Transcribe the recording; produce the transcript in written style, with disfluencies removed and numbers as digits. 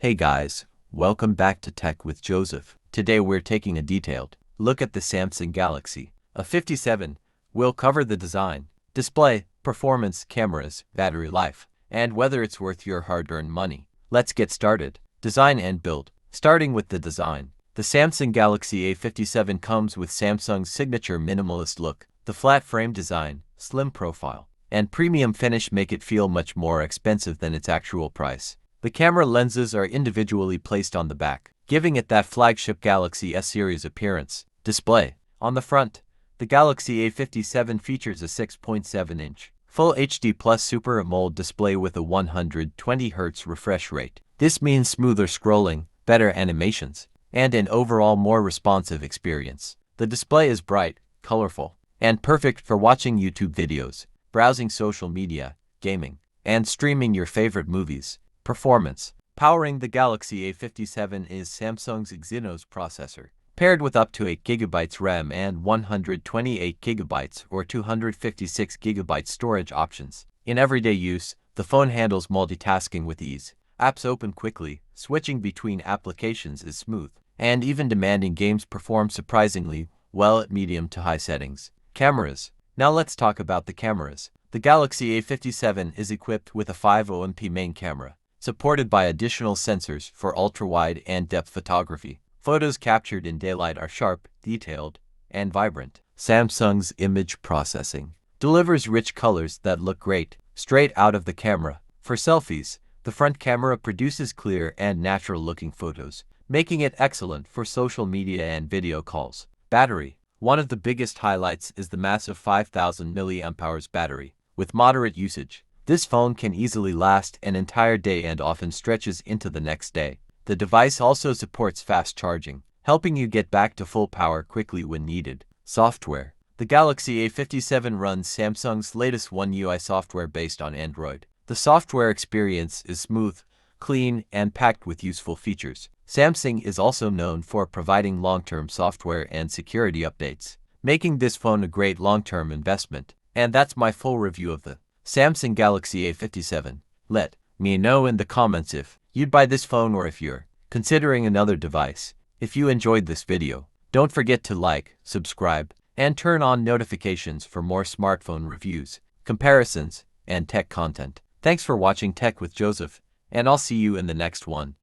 Hey guys, welcome back to Tech with Joseph. Today we're taking a detailed look at the Samsung Galaxy A57. We'll cover the design, display, performance, cameras, battery life, and whether it's worth your hard-earned money. Let's get started. Design and build. Starting with the design. The Samsung Galaxy A57 comes with Samsung's signature minimalist look. The flat frame design, slim profile, and premium finish make it feel much more expensive than its actual price. The camera lenses are individually placed on the back, giving it that flagship Galaxy S series appearance. Display. On the front, the Galaxy A57 features a 6.7-inch Full HD Plus Super AMOLED display with a 120Hz refresh rate. This means smoother scrolling, better animations, and an overall more responsive experience. The display is bright, colorful, and perfect for watching YouTube videos, browsing social media, gaming, and streaming your favorite movies. Performance. Powering the Galaxy A57 is Samsung's Exynos processor, paired with up to 8GB RAM and 128GB or 256GB storage options. In everyday use, the phone handles multitasking with ease. Apps open quickly, switching between applications is smooth, and even demanding games perform surprisingly well at medium to high settings. Cameras. Now let's talk about the cameras. The Galaxy A57 is equipped with a 5-MP main camera, supported by additional sensors for ultra-wide and depth photography. Photos captured in daylight are sharp, detailed, and vibrant. Samsung's image processing delivers rich colors that look great straight out of the camera. For selfies, the front camera produces clear and natural-looking photos, making it excellent for social media and video calls. Battery. One of the biggest highlights is the massive 5000 mAh battery. With moderate usage, this phone can easily last an entire day and often stretches into the next day. The device also supports fast charging, helping you get back to full power quickly when needed. Software. The Galaxy A57 runs Samsung's latest One UI software based on Android. The software experience is smooth, clean, and packed with useful features. Samsung is also known for providing long-term software and security updates, making this phone a great long-term investment. And that's my full review of the Samsung Galaxy A57. Let me know in the comments if you'd buy this phone or if you're considering another device. If you enjoyed this video, don't forget to like, subscribe, and turn on notifications for more smartphone reviews, comparisons, and tech content. Thanks for watching Tech with Joseph, and I'll see you in the next one.